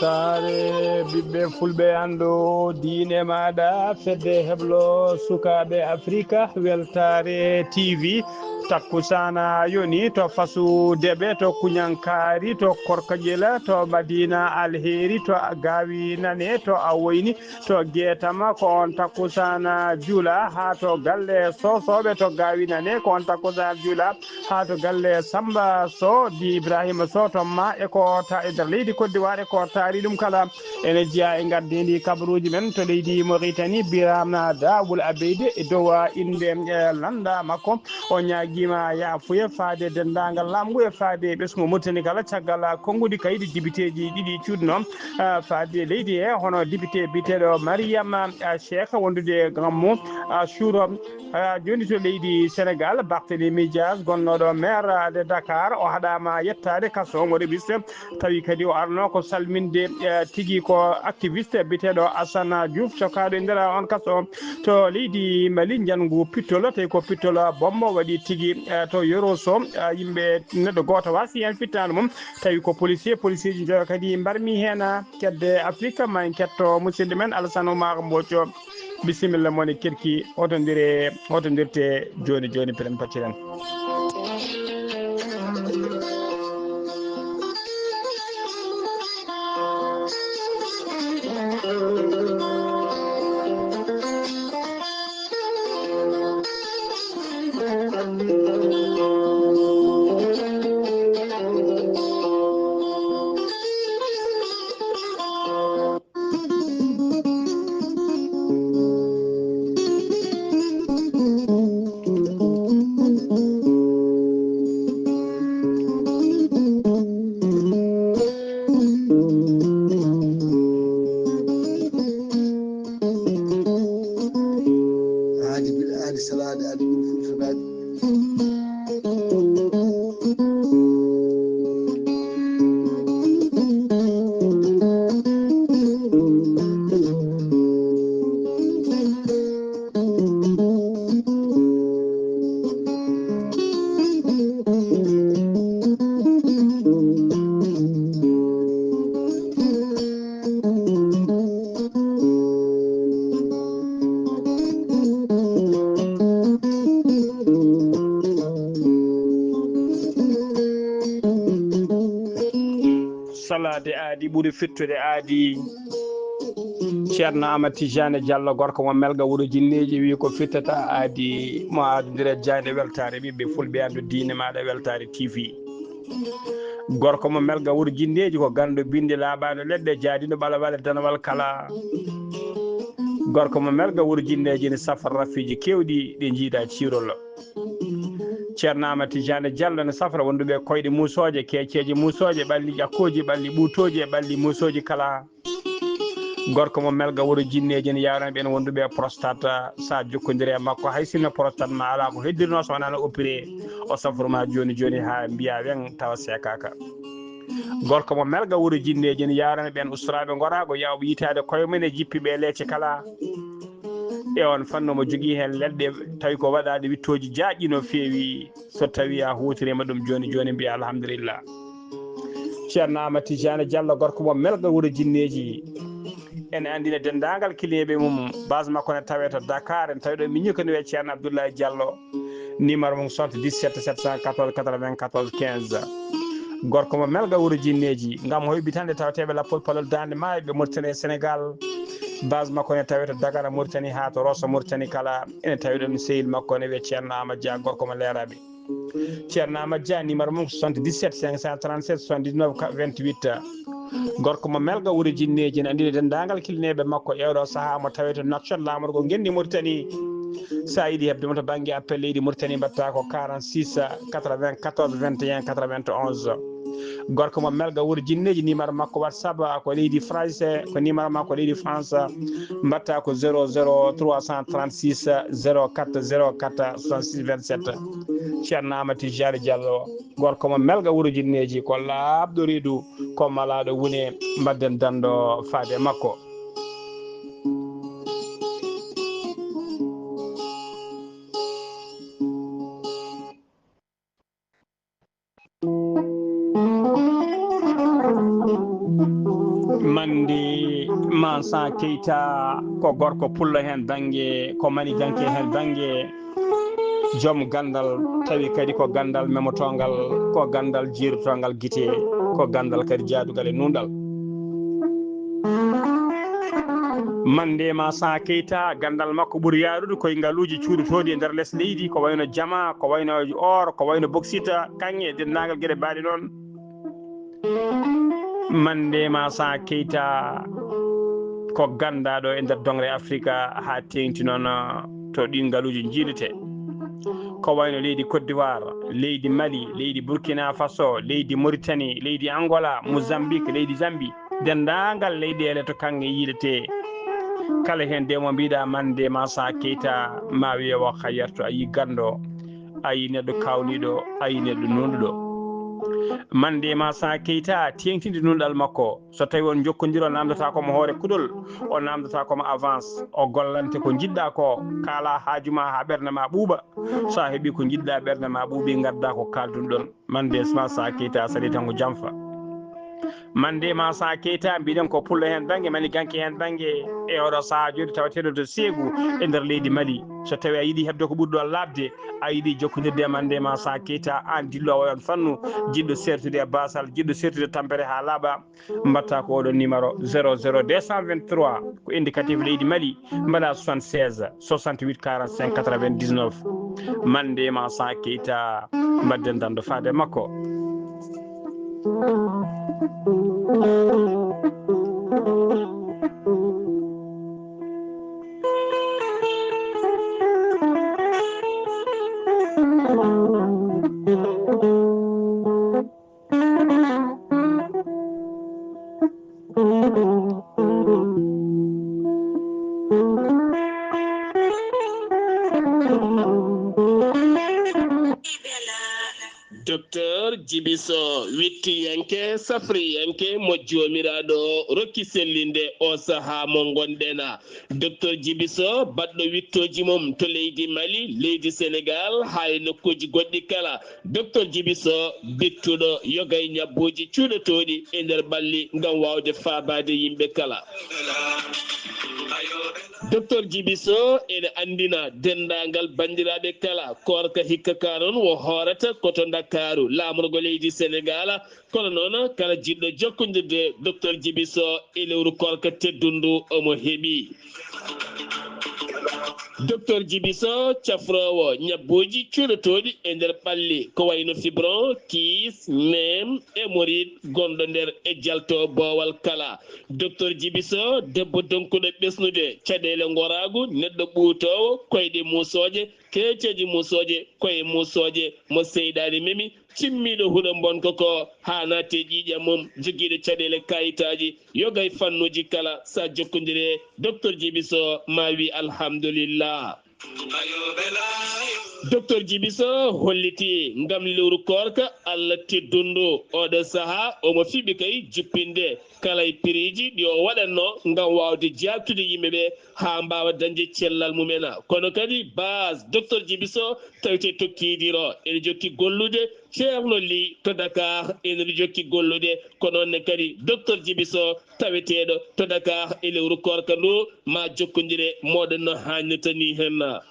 weltare ɓiɓɓe fulɓe anndo diine maɗa fedde heblo sukaɓe afrique weltare TV takkusana yoni to fasudeɓe to kuñankari to korkaƴela to madina alheri to gawi nane to awoyni to guetama ko on takkusana juula ha to galle sosoɓe to gawi nane ko on takkusana juula ha to galle Samba Sow di Ibrahima Sow to ma e ko ta e nder leydi Côte d'Ivoire ko taari ɗum kala ene jeeya e gardidi kabaruji men to leydi Mauritanie Birama Dawoul Abeyde e dow inde landa makko o ñaguima yafuya faade dendagal lamgu e faade ɓesgu Mauritanie kala caggal konngudi kayidi dibiteji ɗiɗi cuuɗno faade leydi he hono député biteɗo Mariama Cheikh wondude Gammo Chouro joni to leydi Sénégal Barthélémy Dias gonnoɗo maire de Dakar o haɗama yettade kaso mo rebiste tawi kadi o arno ko salminde tigui ko activiste biteɗo Assane Diouf cokaɗo e nder on kaso to leydi Mali jangu pittolo tawi ko pittolo bombo waɗi tigui to Yoroso yimɓe neɗɗo goto wasi hen fittade mum tawi ko policier ji jo kadi mbarmi hen kedde Afrique ma en ketto musidɗo men Alassane Oumar Mbodjo bisimilla moni kirki hotodirte joni piren pacciren salade aadi ɓuuri fittude aadi ceerno Amadou Tidiane Diallo gorko mo melga wuuro jinneji wi ko fittata aadi mo adodire jayde weltare ɓiɓɓe fulɓe andu diine maɗa weltare TV gorko mo melga wuuro jinneji ko gandu binde laaɓano leɗɗe jaadiɗo ɓalawale danawal kala gorko mo melga wuuro jinneji ne safara rafiji kewɗi ɗi jiiɗa cirollo ceerno Amadou Tidiane Diallo ne safra wonduɓe koyɗe musoje keceje musoje ɓalli ƴakkoji ɓalli ɓuutoji e ɓalli musoji kala gorko mo melga wuuro jinneji ne yawran ɓen wonduɓe prostate sa jokkodiri e makko hay sinno prostate ma ala ko heddirno so wonano opéré o safruma joni ha mbiya wen tawa sekaka gorko mo melga wuuro jinneji ne yawran ɓen ustaraɓe gorago yawɓe yitade koye mumen e jippiɓe leecce kala e on fanno mo jogui hen leɗɗe tawi ko waɗade wittoji jaaƴƴi no feewi so tawi a hutorima ɗum joni mbiya alhamdulillah ceerno Amadou Tidiane Diallo gorko mo melga wuuro jinneji ene andina dendagal kiliɓe mum base makko ne tawe to Dakar en tawi ɗo miñi ko ne wiye ceerno Abdoulaye Diallo numéro mum 77 714 94 15 gorko mo melga wuuro jinneji gam hoybitande tawateɓe lappol palol dande maayo ɓe Mauritanie Sénégal base makko ne tawi to Dakar Mauritanie ha to Rosso Mauritanie kala ene tawi ɗon sehil makko ne wiye ceerno Amadou Dia gorko mo leeraɓe ceerno Amadou Dia numéro mum 77 537 79 28 gorko mo melga wuro jinneji ne andide dendagal kilneɓe makko ƴewɗo saaha mo tawete noccat lamorgo gendi Mauritanie sa yiiɗi hebdemo to banggue appel leydi Mauritanie mbatta ko 46 94 21 91 gorko mo melga wuro jinneji numéro makko WhatsApp ko leydi français ko numéro makko leydi France mbatta ko 00 336 04 04 66 27 ceerno Amati Jari Diallo gorko mo melga wuro jinneji ko labɗo reedu ko malaɗo wune mbadden dando faade makko. Mandi Mansa Keita ko gorko pullo hen banggue ko mani ganke hen banggue joom gandal tawi kadi ko gandal memotongal ko gandal jirutongal guite ko gandal kadi jaadugal e nundal. Mande Mansa Keita gandal makko ɓuuri yarude koye ngaluji cuuɗotoɗi e nder less leydi ko wayno jama ko wayno or ko wayno boxita kanŋe dennagal gueɗe mbaɗe noon. Mande Mansa Keita ko gandaɗo e nder dongre Africa ha tengti noon to ɗin ngaluji jiilete ko wayno leydi Côte d'Ivoire, leydi Mali, leydi Burkina Faso, leydi Mauritanie, leydi Angola, Mozambique, leydi Zambie dendagal leyɗele to kanŋe yiilete kala hen nde mo mbiɗa Mande Mansa Keita ma wiyewo hayatto ayi gando ayi neɗɗo kawniɗo ayi neɗɗo nunɗuɗo. Mande Mansa Keita tengtinde nunɗal makko so tawi on jokkodiri o namdata komo hoore kuɗol o namdata komo avance o gollante ko jiɗɗa ko kala haajuma ha ɓerde ma ɓuuɓa sa heeɓi ko jiɗɗa ɓerde ma ɓuuɓi gadda ko kaldun ɗon. Mande Mansa Keita saɗi tan ko jamfa. Mande Mansa Keita mbiɗen ko pullo hen banggue mani ganke hen banggue e oɗo saaha joni tawateɗo to Ségou e nder leydi Mali so tawi a yiiɗi hebde ko ɓurɗo labde a yiiɗi jokkodirde e Mande Mansa Keita an dillowo yon fannu jiɗɗo sertude e basal jiɗɗo sertude tampere ha laaɓa mbatta ko oɗon numéro 00 223 ko indicatif leydi Mali mbaɗa 76 68 45 99 Mande Mansa Keita mbadden dando faade makko. Docteur Djibiso wittiyanke safriyanke mo jomiraɗo rokki sellinde o saaha mo gonɗena. Docteur Djibiso baɗɗo wittoji mum to leydi Mali, leydi Sénégal hay nokkuji goɗɗi kala. Docteur Djibiso bittuɗo yogay ñabbuji cuuɗotoɗi e nder ɓalli ngam wawde faabade yimɓe kala. Docteur Djibiso ene andina dendagal bandiraɓe kala korka hikka ka noon wo hoorata koto Dakaru lamorgo leydi Sénégal kono noon kala jiɗɗo jokkodirde Docteur Djibiso e lewru korka teddundu omo heeɓi. Docteur Djibiso cafrowo ñabbuji cuuɗotoɗi e nder ɓalli ko wayno fibron kiis nem hémorroïde gonɗo nder e jalto boowal kala. Docteur Djibiso debbo donkuɗo ɓesnude caɗele goragu neɗɗo ɓuutowo koyɗe musoje keceji musoje koye musoje mo seyɗani memi cimmiɗo huuɗo bonko ko ha natte ƴiƴam mum joguiɗo caɗele kayitaji yogay fannuji kala sa jokkodire Docteur Djibiso ma wi alhamdulillah. Docteur Djibiso holliti ngam lewru korka Allah teddundu oɗo saaha omo fiɓi kay jippinde kala e piriji ɗi o waɗanno ngam wawde jabtude yimɓeɓe ha mbawa dañde cellal mumena kono kadi base Docteur Djibiso tawite tokkidiro ene jokki gollude ceerno li to Dakar ene jokki gollude ko noonne kadi Docteur Djibiso taweteɗo to Dakar e lewru korka ndu ma jokkodire moɗon no hannirta ni henna.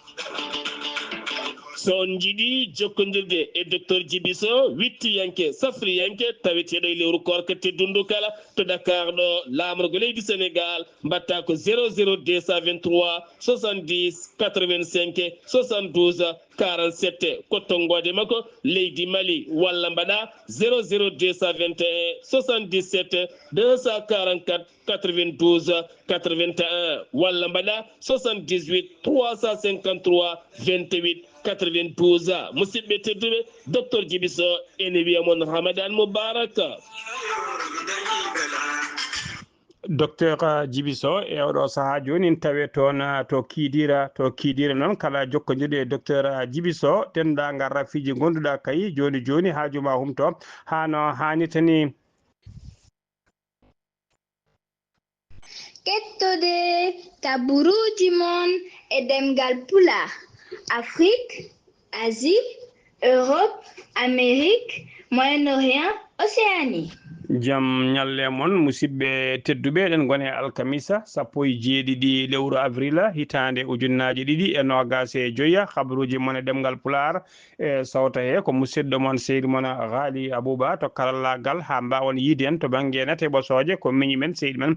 son jiɗi jokkodirde e docteur Djiby Sow wittiyanke safriyanke taweteɗo e lewru korka teddundu kala to Dakar ɗo lamorgo leydi Sénégal mbatta ko 00223 70 85 72 47 ko tonggode makko leydi Mali walla mbaɗa 00221 77 244 92 81 walla mbaɗa 78 353 28 92 musidɓe tedduɓe docteur Djiby Sow ene wiya mon Ramadan Moubaraka. docteur Djiby Sow e oɗo saaha joni tawe toon to kiidira noon kala jokkodirde docteur Djiby Sow dendagal rafiji gonduɗa kay joni haajuma humto hano hannitani. Kettode kaburuji mon e demgal pulaar Afrique, Asie, Europe, Amérique, Moyen-Orient, Océanie. Jam ñalle mon musidɓe tedduɓe eɗen gone alkamisa 17 lewru avril hitande ujunnaje 2025 habaruji mon e ɗemgal pular e sawta he ko musidɗo mon seydi mon Ghali Abouba to karallagal ha mbawon yiide en to banggue nete ɓosoje ko miñi men seydi men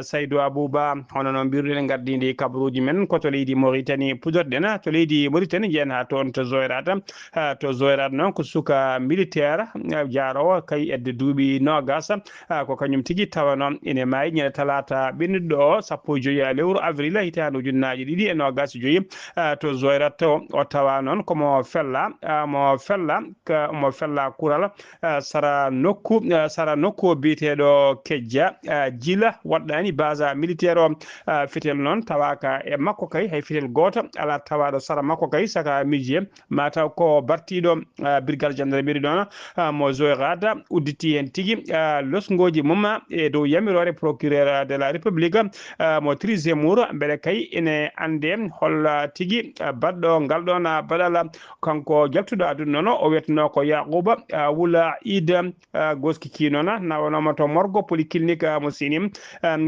Saydou Abouba hono no mbirɗen gardidi kabaruji men koto leydi Mauritanie pudorɗen to leydi Mauritanie jeen ha toon to Zoyrata noon ko suka militaire jaarowo kay edde duuɓi nogas ko kañum tigi tawa noon ene maayi ñande talata ɓennuɗo o 15 lewru avril hitande ujunnaje 2025 to Zoyrata o tawa noon komo fella kural sara nokku biyeteɗo Kedja Djila waɗɗani base militaire o fitel noon tawaka e makko kay hay fitel goto ala tawaɗo sara makko kay saka midi mataw ko bartiɗo brigade gendarmerie ɗon mo Zoyrata udditi hen tigui losgoji mum e dow yamirore procureur de la république mo Trizemour beele kay ene ande holla tigui badɗo ngal ɗon baɗala kanko jaltuɗo aduna noon o wiyeteno ko Yaqouba Wula Ida Goskiki noon nawanoma to morgo polyclinique mo Sinim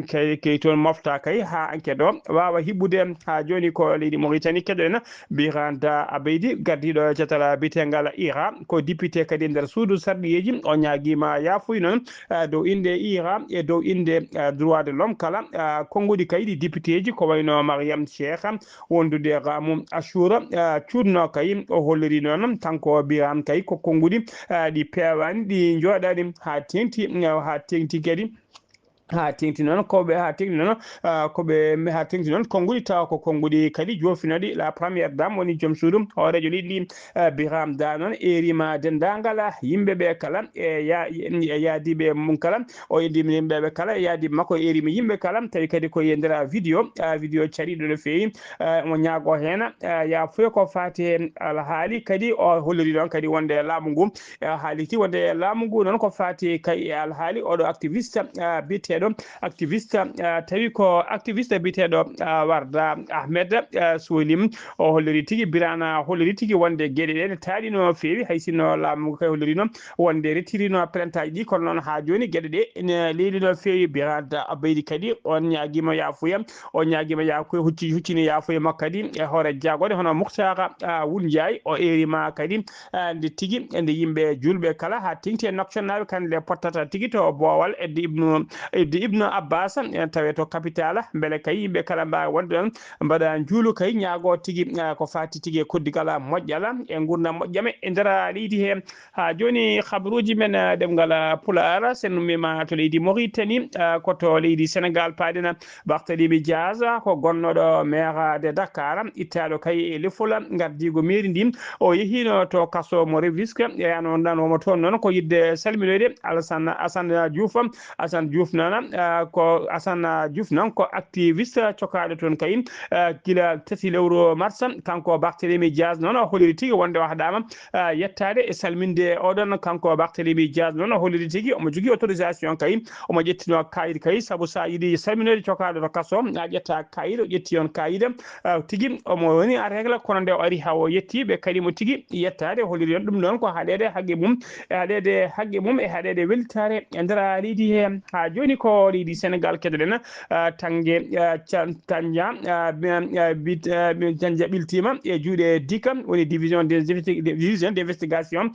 kay toon mofta kay ha enquête o wawa hiɓɓude ha joni ko leydi Mauritanie keɗoɗen Biranta Abeydi gardiɗo cettala bitegal IRA ko député kadi nder suudu sarɗiyeji o ñaguima yafuy noon dow inde IRA e dow inde droit de l'homme kala konguɗi kay ɗi député ji ko wayno Mariam Cheikh wondude Ramou Achoura cuutno kay o holliri noon kanko Biram kay ko konguɗi ɗi pewani ɗi joɗani ha tengti kadi ha tengti noon konguɗi tawa ko konguɗi kadi jofinoɗi la première dame woni joom suudu hoorejo liɗɗi Biram da noon erima dendagal yimɓeɓe kala e yaadiɓe mum kala o yeddimi yimɓeɓe kala e yaadiɓe makko erimi yimɓe kala tawi kadi koye nder vidéo cariɗo no fewi mo ñaago hen ya foy ko fati hen alhaali kadi o holliri ɗon kadi wonde laamu ngu haaliti wonde laamu ngu noon ko fati kay e alhaali oɗo activiste biteɗo activiste tawi ko activiste biteɗo Warda Ahmed Solim o holliri tigui Birana holliri tigui wonde gueɗe ɗe ne taaɗi no fewi hay sinno laamu kay holliri noon wonde rettirino plainte aji ɗi kono noon ha joni gueɗe ɗe ene leydi no fewi Biranta Abeydi kadi on ñaguima yafuya huccini yafuya makko kadi e hoore jagode hono Mouhtara Wul Ndiaye o erima kadi nde tigui nde yimɓe julɓe kala ha tengti e noctionnaɓe kande pottata tigui to Bowal edde Ibnu Abbas tawe to capital beele kay yimɓe kala mbawi wonde ɗon mbaɗa juulu kay ñaago tigui ko fati tigui e koddigal moƴƴal e gurdam moƴƴame e nder leydi he ha joni habaruji men ɗemgal Pulaar sen ummima to leydi Mauritanie koto leydi Sénégal paaɗena Barthélémy Dias ko gonnoɗo maire de Dakar ittaɗo kay e lefol gardigo mairie ndi o yehino to kaso mo Rufisque yano dan womo toon noon ko yidde salminoyde Assane Diouf noon ko activiste cokaɗo toon kay gila 3 lewru mars kanko Barthélémy Dias noon o holliri tigui wonde o haɗama yettade e salminde oɗon kanko Barthélémy Dias noon o holliri tigui omo jogui autorisation kay omo ƴettino kayit kay saabu sa yiiɗi salminoyde cokaɗo to kaso a ƴetta kayit o ƴetti on kayit tigui omo woni a règle kono nde o ari ha o yetti ɓe kadi mo tigui yettade holliri on ɗum noon ko haɗede haqqe mum e haɗede weltare e nder leydi he ha joni ko leydi Sénégal keɗoɗen tangue tanja tanja ɓiltima e juuɗe dika woni division d'investigation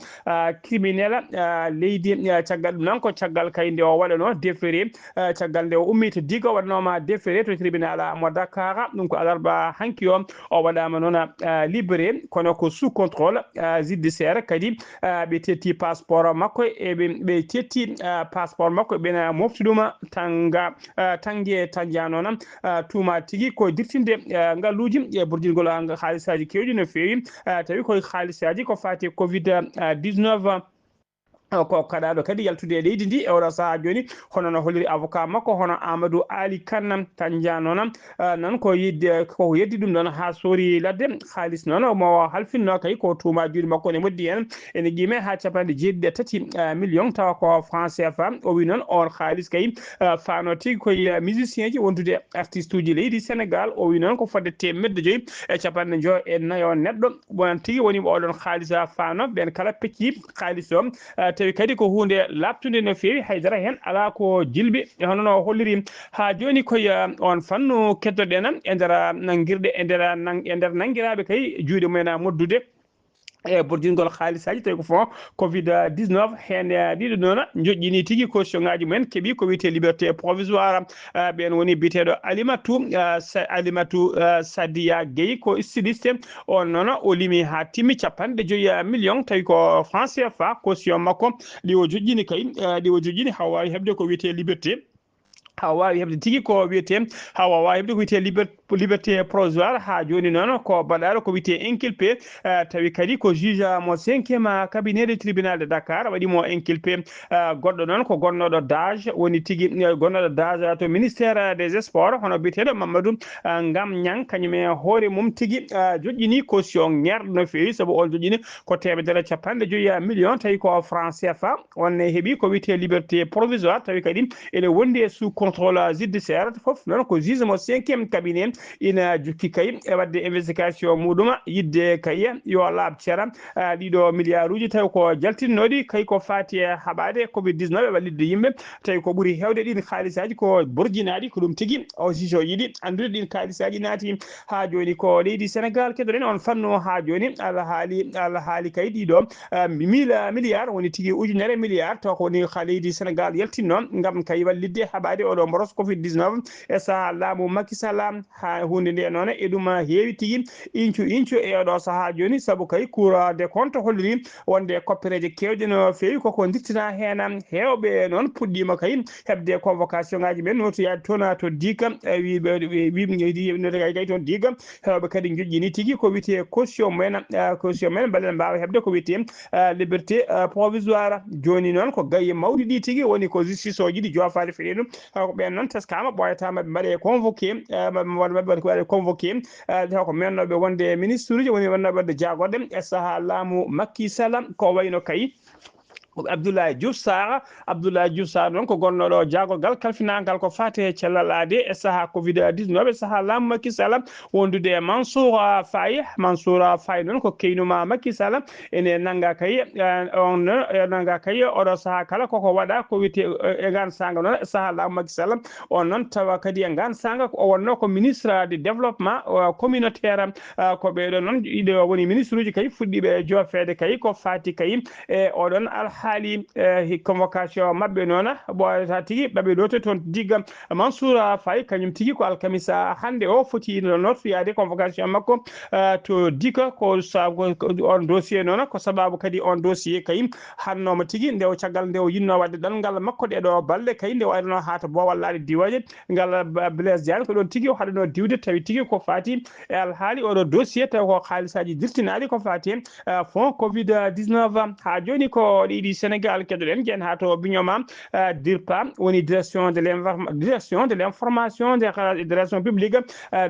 criminel leydi caggal ɗum noon ko caggal kay nde o waɗano déféré caggal nde o ummi to diga waɗanoma déféré to tribunal mo Dakar ɗum ko alarba hanki o waɗama noon libéré kono ko sous contrôle judiciaire kadi ɓe tetti passeport makko e ɓe tetti passeport makko ɓena mofti ɗuma tangue tanja noon tuma tigui ko dirtinde ngalluji e bordingol haalisaji kewɗi no fewi tawi koye haalisaji ko fati covid 19 ko kaɗaɗo kadi yaltude e leydi ndi e oɗo saaha joni hono no holliri avocat makko hono Amadou Ali Kane tanja noon nan ko yidde ko yeddi ɗum ɗon ha soori ladde haalis noon mo halfinno kay ko tuma juuɗe makko ne moddi hen ene guime ha capanɗe jeeɗiɗi million tawa ko franc CFA o wi noon on haalis kay fano tigui koye musicien ji wondude artiste uji leydi Sénégal o wi noon ko fodde temedde joyyi e capanɗe joy e nayo neɗɗo won tigui woni oɗon haalis fano ɓen kala pecci haalis o tawi kadi ko hunde labtude no fewi haydara hen ala ko jilɓe hono no holliri ha joni koye on fannu keddoɗen e nder nanguirɗe e nder nanguiraɓe kay juuɗe mumen moddude e bordingol haalisaji tawi ko fond covid 19 hen ɗiɗo noon joƴƴini tigui caution ngaji mumen keeɓi ko wiyete liberté provisoire ɓen woni biteɗo Alimatou Sadia Gueye ko styliste on noon o limi ha timmi capanɗe joyyi million tawi ko franc CFA caution makko ɗi o joƴƴini kay ɗi o joƴƴini ha wawi hebde ko wiyete liberté ha wawi hebde tigui ko wiyete ha wawi hebde ko wiyete liberté provisoire ha joni noon ko baɗaɗo ko wiyete inculpé tawi kadi ko juge mo 5e cabinet de tribunal de Dakar waɗimo inculpé goɗɗo noon ko gonnoɗo dage woni tigui gonnoɗo dage to ministère des sports hono biteɗo Mamadou Ngam Niang kañume hoore mum tigui joƴƴini caution ŋerɗo no fewi saabu on joƴƴini ko temedere capanɗe joyyi million tawi ko franc CFA on heeɓi ko wiyete liberté provisoire tawi kadi ene wondi e sous contrôle judiciaire foof noon ko juge mo 5e cabinet ina jukki kay e wadde investigation muɗum yidde kay yo laaɓ ceera ɗiɗo milliard uji tawi ko jaltinnoɗi kay ko fati e haɓade covid 19 e wallidde yimɓe tawi ko ɓuuri hewde ɗin haalisaji ko borjinaɗi ko ɗum tigui o juge o yiiɗi andude ɗin haalisaji naati ha joni ko leydi Sénégal keɗoɗen on fannu ha joni alhaali kay ɗiɗo 1000 milliard woni tigui ujunere milliard taw ko woni ha leydi Sénégal yaltinno gam kay wallidde haɓade oɗo mboros covid 19 e saaha laamu Macky Sall ha hunde nde noon e ɗum heewi tigui incu e oɗo saaha joni saabu kay cour des comptes holliri wonde koppereje kewɗe no fewi koko dirtina hen hewɓe noon puɗɗima kay hebde convocation ngaji men noto yaade toon to diga wiɓe kay toon diga hewɓe kadi joƴƴini tigui ko wiyete caution men balen mbawa hebde ko wiyete liberté provisoire joni noon ko gaye mawɗi ɗi tigui woni ko justice o jiiɗi jofade feɗe ɗum ko ɓen noon teskama ɓoyatama ɓe mbaɗe convoqué waɗe convoqué taw ko mennoɓe wonde ministre uji woni wannoɓe wadde jagoɗe e saaha laamu Macky Sall ko wayno kay Abdoulaye Diouf Sarr noon ko gonnoɗo jagolgal kalfinagal ko fate e cellal aade e saaha covid 19 e saaha laamu Macky Sall wondude Mansour Faye noon ko keynuma Macky Sall ene nanga kay oɗo saaha kala koko waɗa ko wiyete e gan sanga noon e saaha laamu Macky Sall on noon tawa kadi e gan sanga o wonno ko ministre du développement communautaire ko ɓeɗo noon ɗiɗo woni ministre uji kay fuɗɗiɓe jofede kay ko fati kay e oɗon alhaali convocation mabɓe noon ɓoyata tigui ɓaɓe ɗote toon digga Mansour Faye kañum tigui ko alkamisa hande o foti notoyade convocation makko to diga ko on dossier noon ko sababu kadi on dossier kay hannoma tigui nde o caggal nde o yinno wadde ɗanngal makko ɗeɗo balɗe kay nde wayno ha to bowallade diwaje ngal Blaise Diagne ko ɗon tigui o haɗano diwde tawi tigui ko fati e alhaali oɗo dossier tawi ko haalisaji dirtinaɗi ko fati fond covid 19 ha joni ko ɗiɗi Sénégal keɗoɗen jen ha to biñoma DIRPA woni direction de l'information des relations publiques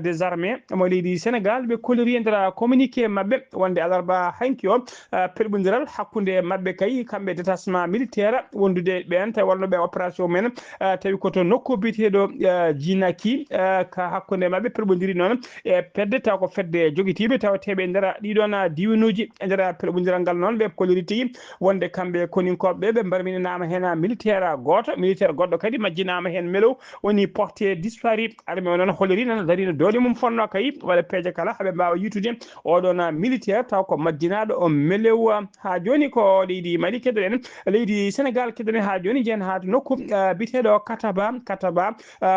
des armées mo leydi Sénégal ɓe kolori e nder communiqué mabɓe wonde alarba hanki o perɓodiral hakkude mabɓe kay kamɓe détachement militaire wondude ɓen tawi walnoɓe opération men tawi koto nokku biteɗo Djinaki ka hakkude mabɓe perɓodiri noon e pedde taw ko fedde joguitiɓe tawateɓe e nder ɗiɗon diwinuji e nder perɓodiral ngal noon ɓe kolori tigui wonde kamɓe koninkoɓe ɓe mbarminama hen militaire goɗɗo kadi majjinama hen melow woni porté disparu armée o noon holliri nana darino doole mum fonno kay walla peeje kala haaɓe mbawa yitude oɗon militaire taw ko majjinaɗo o melew ha joni ko leydi Mali keɗoɗen leydi Sénégal keɗoɗen ha joni jeen ha to nokku biteɗo Kataba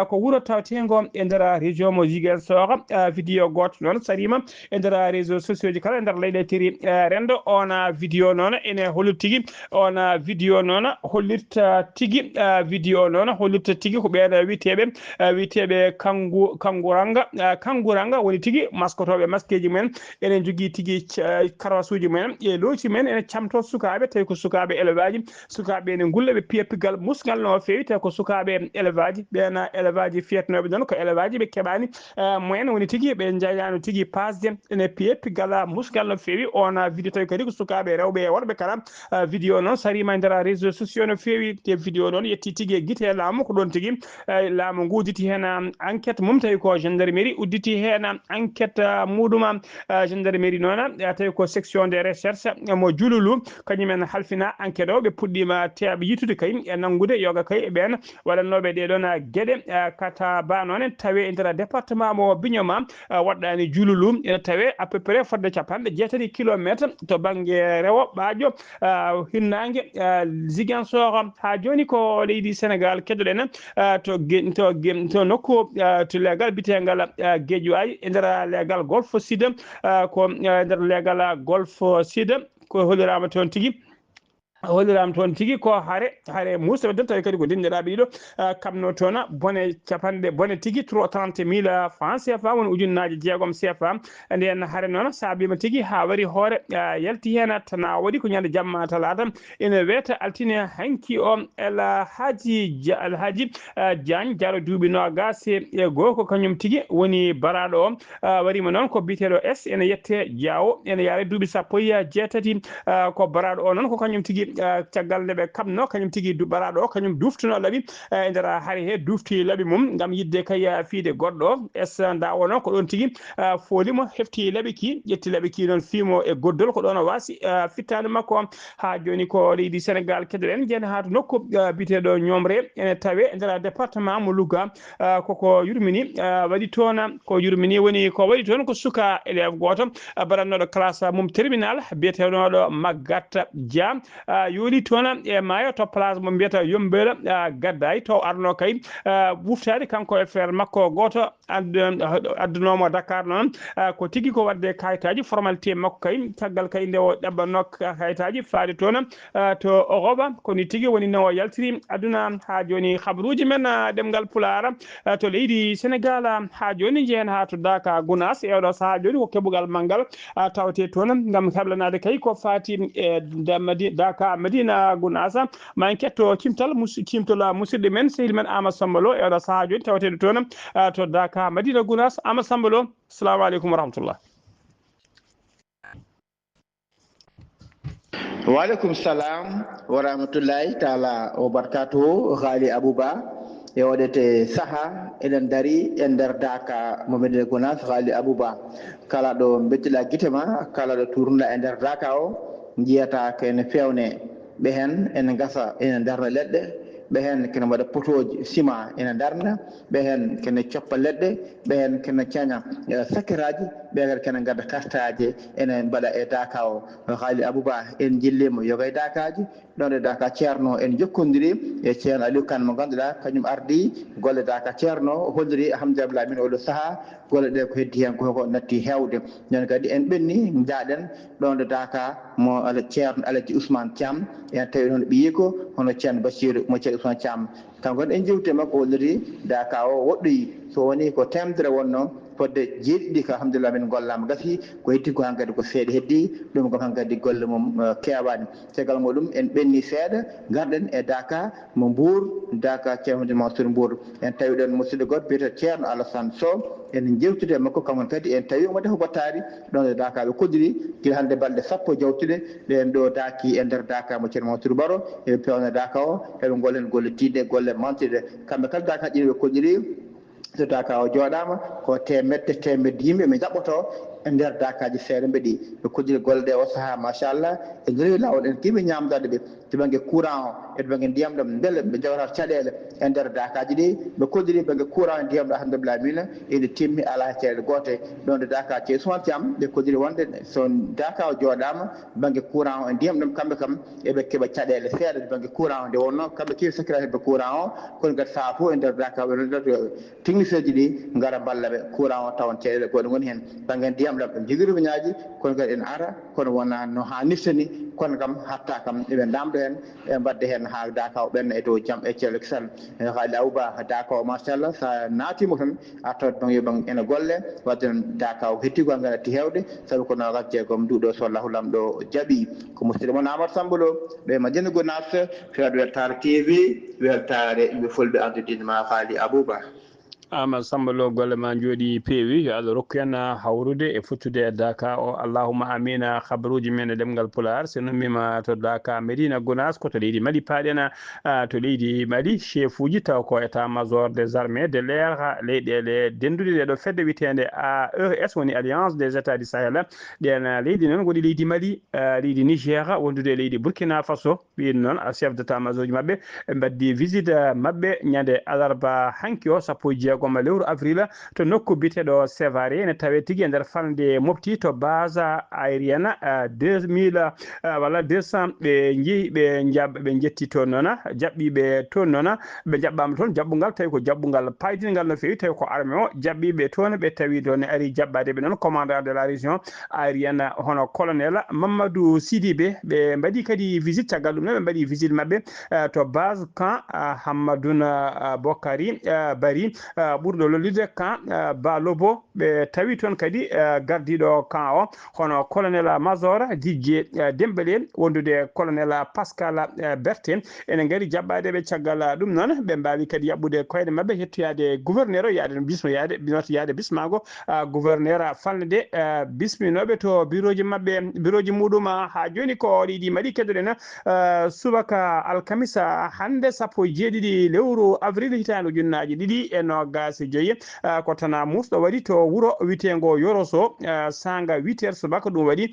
ko wuuro tawtengo e nder région mo Ziguinchor vidéo goto noon sarima e nder réseaux sociaux ji kala e nder leyɗe tiri rendo on vidéo noon ene hollit tigui on vidéo noon hollirta tigui vidéo noon hollirta tigui ko ɓeeɗo witeɓe kanguranga woni tigui maskotoɓe masqueji mumen enen jogui tigui karawasuji mumen e looci men ene camto sukaɓe tawi ko sukaɓe élevage sukaɓe ene gulla ɓe piya piggal musgal no fewi tawi ko sukaɓe élevage ɓen élevage fiyatnoɓe noon ko élevage ɓe keɓani moyen woni tigui ɓe jayano tigui pasde ene piya piggal musgal no fewi on vidéo tawi kadi ko sukaɓe rewɓe e worɓe kala vidéo noon sarima e nder réseaux sociaux no fewi te vidéo noon yetti tigui e guite laamu ko ɗon tigui laamu ngu udditi hen enquête mum tawi ko gendarmerie udditi hen enquête muɗum gendarmerie noon tawi ko section de recherche mo Diouloulou kañumen halfina enquête o ɓe puɗɗima teɓe yitude kay e nanggude yoga kay ɓen waɗannoɓe ɗeɗon gueɗe Kataba noon tawi e nder département mo Bignoma waɗɗani Diouloulou ene tawi à peu près fodde 80 kilométre to banggue rewo ɓaaƴo hinnague Ziguinchor ha joni ko leydi Sénégal keɗoɗen to nokku to legal bitegal Guédiawaye e nder legal Golfe Sud ko nder legal Golfe Sud ko hollirama toon tigui holliram toon tigui ko haare Moussa den tawi kadi ko dinɗiraɓe ɗiɗo kamno toon bone tigui 30 000 francs CFA woni ujunnaje 6 CFA nden haare noon saabima tigui ha waɗi hoore yalti hen tana waɗi ko ñande jamma talata ene weta altine hanki o Alhaji Diagne jaro duuɓi nogas e goho ko kañum tigui woni baraɗo o warima noon ko biteɗo S ene yette Diawo ene yaare duuɓi 16 ko baraɗo o noon ko kañum tigui caggal nde ɓe kamno kañum tigui baraɗo o kañum duftuno laaɓi e nder haare he dufti laaɓi mum gam yidde kay fiide goɗɗo es dawo noon ko ɗon tigui folimo hefti laaɓi ki ƴetti laaɓi ki noon fiimo e goddol ko ɗon o wasi fittade makko ha joni ko leydi Sénégal keɗoɗen jeeni ha to nokku biteɗo Ñomre ene tawe e nder département mo Louga koko yurmini waɗi toon ko yurmini woni ko waɗi toon ko suka élève goto barannoɗo classe mum terminal biyeteɗoɗo Magatta Dia yooli toon e maayo to place mo mbiyata Yombela gaddayi to arno kay wuftade kanko e frère makko goto addunomo Dakar noon ko tigui ko wadde kayitaji formalité makko kay caggal kay nde o ɗaɓɓanno kayitaji faade toon to Roba koni tigui woni no yaltiri aduna ha joni habaruji men ɗemgal Pulaar to leydi Sénégal ha joni jeen ha to Daka Gounass ewɗo saaha joni ko keɓugal manggal tawte toon gam heblanade kay ko fati e Daka Medina Gounass ma en ketto cimtol musidɗo men sehil men Amadou Samba Lo ewɗo saaha joni tawteɗo toon to Daka Medina Gounass Amadou Samba Lo assalamu aleykum wa rahmatullah. Waleykum salam wa rahmatullahi taala wa barakatuhu Ghali Abouba e waɗete saaha eɗen daari e nder Daka mo Medina Gounass Ghali Abouba kala ɗo beddila guite ma kala ɗo tournuɗa e nder Daka o jiyata ko ene fewne ɓe hen ene gasa ene darna leɗɗe ɓe hen kene waɗa potoji ciment ene darna ɓe hen kene coppa leɗɗe ɓe hen kene caña sakkiraji ɓe kadi kene gadda kartaji ene mbaɗa e Daka o Ghali Abouba en jillimo yoga e Dakaji ɗon e Daka Ceerno en jokkodiri e ceerno Aliou Kane mo ganduɗa kañum ardi golle Daka Ceerno holliri alhamdulillah min oɗo saaha golle ɗe ko heddi hen koko natti hewde non kadi en ɓenni jaaɗen ɗon ɗo Daka mo ceerno Alaji Ousmane Thiam en tawi noon ɓiyi ko hono ceerno Bassirou mo ceerno Ousmane Thiam kanko en jewte makko holliri Daka o woɗɗoyi so woni ko temdere wonno fodde jeeɗiɗi ko alhamdulillah min gollama gasi ko heddi ko hankkadi ko seeɗa heddi ɗum ko hankkadi golle mum kewani caggal muɗum en ɓenni seeɗa garɗen e Daka mo Mbour Daka ceerno Mansour Mbour en tawi ɗon musidɗo goto biyete ceerno Alassane Sow en jewtude makko kamon kadi en tawi omo defa battari ɗon e Daka ɓe koddiri guila hande balɗe sappo jawtude ɗen ɗo daaki e nder Daka mo ceerno Mansour Baro eɓe pewna Daka o heɓe gollen golle tidde golle mantiɗe kamɓe kala Daka ƴiɓe ɓe koddiri so Daka o jooɗama ko temedde yimɓe ɓe jaɓɓoto e nder Dakaji seeɗa mbeɗi ɓe koddiri golle ɗe o saaha machallah e nder lawol en kiɓe ñamdade ɓe to bange courant e bange ndiyam ɗam beele ɓe jawata caɗele e nder dakaji ɗi ɓe koddiri bange courant e ndiyam ɗo alhamdulillah mina ene timmi ala caɗele goote ɗon de Dakar Thiès Oumar Thiam ɓe koddiri wonde so Dakar o jooɗama bange courant e ndiyam ɗam kamɓe kam eɓe keeɓa caɗele seeɗa de bange courant nde wonno kamɓe keewi sakiraade heɓe courant o kono kadi saa fof e nder Dakar technicien ji ɗi ngara balla ɓe courant o tawan caɗele goɗɗe goni hen bange ndiyam ɗam ɗum jogui robinet kono kadi en ara kono wona no hannirta ni kono kam hatta kam eɓe damɗo hen e mbadde hen ha Dakar o ɓenna e dow jaam e ceerno Sall haali Abouba Dakar o machallah sa naatimo tan a tawat ban yo ban ene golle wadde noon Dakar o hetti ko ngarati hewde saabi ko nogas jeegom nduɗo so allahu lamɗo jaaɓi ko musidɗo moon Amadou Samba Lo ɗo e Madina Gounass feeɗo weltare TV weltare ɓe fulɓe andudine ma haali Abouba Amadou Samba Lo golle ma jooɗi peewi yo Allah rokku en hawrude e futtude e Dakar o allahumma amina habaruji men e ɗemgal Pulaar so nummima to Dakar Médina Gounass ko to leydi Mali paaɗen to leydi Mali chef uji taw ko état major des armées de l'air leyɗele dendude ɗeɗo fedde witende AES woni alliance des états du Sahel ɗen leydi noon woni leydi Mali leydi Niger wondude leydi Burkina Faso ɓin noon chef d' état major ji mabɓe ɓe mbaddi visite mabɓe ñande alarba hanki o sappo e jeegom lewru avril to nokku biteɗo Sévaré ne tawe tigui e nder falde mofti to base aérienne 2000 walla 200 ɓe jeehi ɓe jetti toon noon jaɓɓiɓe toon noon ɓe jaɓɓama toon jaɓɓugal tawi ko jaɓɓugal paydingal no fewi tawi ko armé o jaɓɓiɓe toon ɓe tawi toon ari jaɓɓadeɓe noon commandant de la région aérienne hono colonel Mamadou Sidibé ɓe mbaɗi kadi visite caggal ɗum noon ɓe mbaɗi visite mabɓe to base camp Hammadouna Bokari Bari ɓurɗo lollude camp Balobo ɓe tawi toon kadi gardiɗo camp o hono colonel major Didier Dembélé wondude colonel Pascal Bertin ene gari jaɓɓadeɓe caggal ɗum noon ɓe mbawi kadi yaɓɓude koyɗe mabɓe hettoyade gouverneur o yaade no bismo yaade bismago gouverneur falde bisminoɓe to bureau ji mabɓe bureau ji muɗum ha joni ko ɗiɗi Mali keddoɗen subaka alkamisa hande sappo e jeeɗiɗi lewru avril hitande ujunnaje ɗiɗi e nogas joyi ko tana musɗo waɗi to wuuro witego Yoroso sanga 8h subaka ɗum waɗi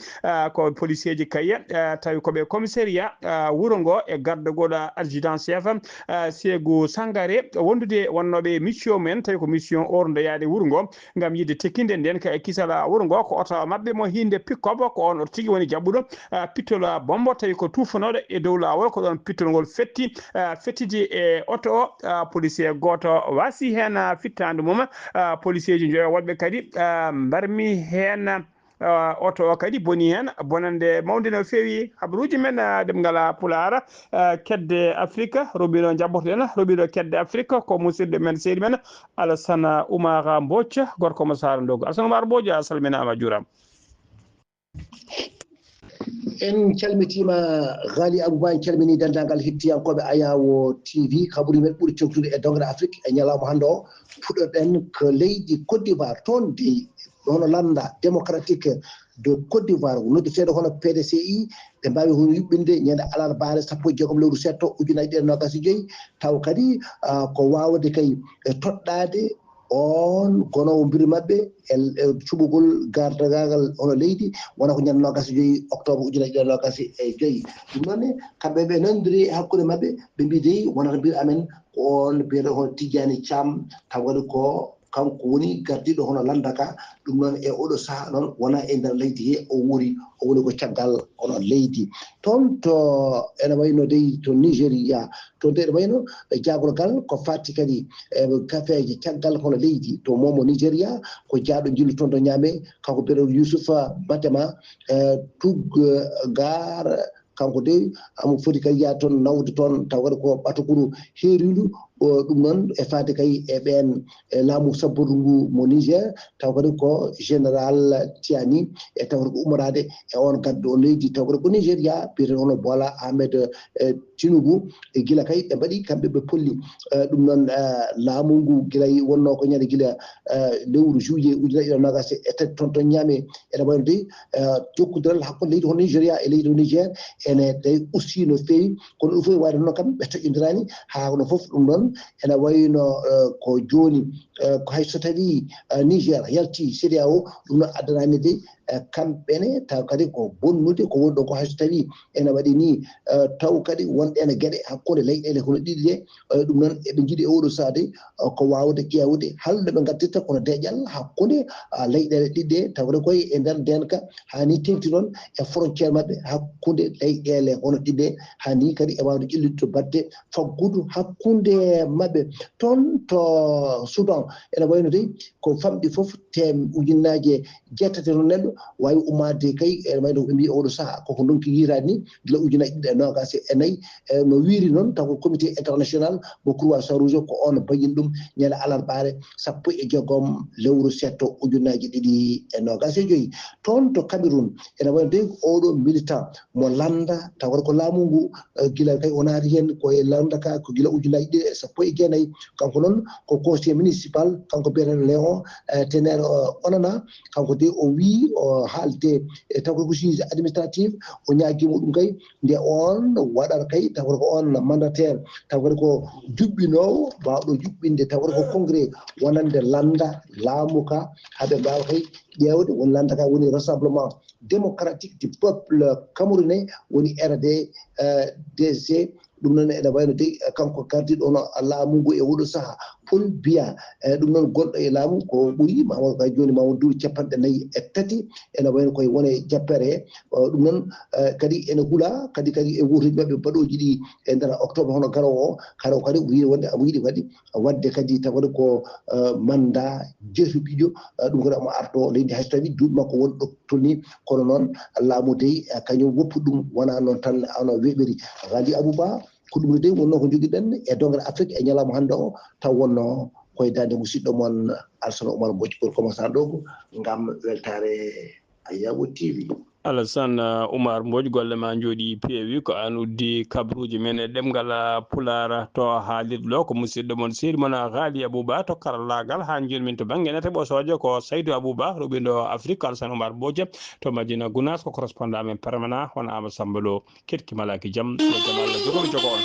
ko policier ji kaye tawi koɓe commissariat wuuro ngo e gardogoɗo adjudant chef Ségu Sangaré wondude wonnoɓe mission men tawi ko mission ordoyade wuuro ngo gam yidde tekkinde nden ka e kisala wuuro ngo ko oto mabɓe mo hinde pick-up ko on oto tigui woni jabɓuɗo pittol bombo tawi ko tufanoɗo e dow lawol ko ɗon pittol ngol fettidi e oto o policier goto wasi hen fittande mum policier ji joyo woɗɓe kadi mbarmi hen oto o kadi boni hen bonande mawde no fewi habaruji men ɗemgal Pulaar kedde Afrique roɓino jabbotoɗen roɓino kedde Afrique ko musidɗo men seydi men Alassane Oumar Mbodj gorko mo Sara Ndogo Alassane Oumar Mbodj a salminama a juurama en calmitima Ghali Abouba en calmini dendagal hettiyankoɓe Ayawo TV kaɓuri men ɓuuri cogtude e dongre Afrique e ñalawma hande o puɗɗoɗen ko leydi Côte d'Ivoire toon de hono landa démocratique de Côte d'Ivoire noddi seeɗa hono PDCI ɓe mbawi hono yuɓɓinde ñande alarbare sappo e jeegom lewru setto ujunnaje ɗiɗi nogas e joyyi taw kadi ko wawde kay toɗɗade on gonowo mbiri mabɓe e cuɓugol gardagal hono leydi wona ko ñande nogas e joyyi octobre ujunnaje ɗiɗi nogas e joyyi ɗum noon kamɓe ɓe nandiri e hakkude mabɓe ɓe mbi dey wonata mbir amen ko on mbiyete hono Tidiane Thiam taw waɗi ko kanko woni gardiɗo hono landaka ɗum noon e oɗo saaha noon wona e nder leydi he o woni ko caggal hono leydi toon to ene wayno dey to Nigéria toon de ene wayno jagolgal ko fatti kadi gafeje caggal hono leydi to momo Nigéria ko jaaɗo jillu toon to ñaame kanko biyeɗo Youssoufa Batema tuggar kanko de amo foti kadi yaa toon nawde toon taw waɗi ko ɓatukuru heeridu ɗum noon e fade kay e ɓen laamu sabbodu ngu mo Niger taw kadi ko général Tiani e tawata ko umorade e on gaddo leydi taw kadi ko Nigéria biyete hono Bola Ahmed Tinubu e gila kay ɓe mbaɗi kamɓe ɓe polli ɗum noon laamu ngu gila wonno ko ñande gila lewru juillet ujunnaje ɗiɗi nogas e tati toon to ñaame ene wayno de jokkodiral hakkude leydi hono Nigéria e leydi Niger ene day aussi no fewi kono ɗum fof wayde noon kam ɓe toƴƴodirani ha no foof ɗum ɗon ene wayno ko joni ko hay so tawi Niger yalti CEDEAO ɗum noon addanani de kamɓene taw kadi ko bonnude ko woni ɗo ko hayso tawi ene waɗi ni taw kadi wonɗe ene gueɗe hakkude leyɗele kono ɗiɗi ɗe ɗum noon eɓe jiiɗi e oɗo saade ko wawde ƴewde halde ɓe gaddirta kono deƴƴal hakkude leyɗele ɗiɗi ɗe tawde koye e nder denka hani tengti noon e frontiére mabɓe hakkude leyɗele hono ɗiɗi ɗe hani kadi e wawde ƴellide to badde faggudu hakkude mabɓe toon to Soudan ene wayno de ko famɗi foof ujunnaje jeetati no neɗɗo wawi ummade kay ene wayno ɓe mbi oɗo saaha koko donki yirade ni gila ujunaje ɗiɗi e nogas e nayyi no wiiri noon taw ko comité international mo croissant rouge ko on bañin ɗum ñande alarɓare 19 lewru setto ujunnaje ɗiɗi e nogas e joyyi toon to Cameroun ene wayno de oɗo militant mo landa tawata ko laamu ngu gila kay o naati hen koye landa ka ko gila ujunnaje ɗiɗi e 19 kanko noon ko conseiller municipal kanko biyeteɗo Léon Ténère Onana kanko de o wi o haalde taw ko juge administratif o ñaguima ɗum kay nde on waɗata kay tawata ko on mandataire tawata ko juɓɓinowo mbawɗo juɓɓinde tawata ko congrès wonande landa laamu ka haaɓe mbawa kay ƴewde woni landa ka woni rassemblement démocratique du peuple camerounais woni RDDC ɗum noon ene wayno de kanko gardiɗo ono laamu ngu e oɗo saaha Paul Biya ɗum noon gonɗo e laamu ko ɓuuri mawo kay joni mawo duuɓi 43 ene wayno koye wone jappere ɗum noon kadi ene huula kadi e wuuriji mabɓe baɗoji ɗi e nder octobre hono garowo o karaw kadi wi wonde amo yiiɗi kadi wadde kadi tawde ko mandat jeesuɗiɗo ɗum kadi omo ardo leydi hayso tawi duuɓi makko woni ɗo tolni kono noon laamu dey kañum woppu ɗum wona noon tan ono weɓiri Ghali Abouba ko ɗum de wonno ko joguiɗen e dongre Afrique e ñalawma hande o taw wonno koye dande musidɗo moon Alassane Oumar Mbodji pour commençant ɗo gam weltare Ayawo TV. Alassane Oumar Mbodji golle ma jooɗi peewi ko an uddi kabruji men e ɗemgal Pulaar to haalirde ɗo ko musidɗo moon sehdi moon Ghali Abouba to karallagal ha joni min to banggue nete ɓosoje ko Saydou Abouba ruɓiɗo Afrique Alassane Oumar Mbodji to Madina Gounass ko correspondant men permanent hono Amadou Samba Lo ketki malaki jaam yo jaam Allah jogomi jogo on.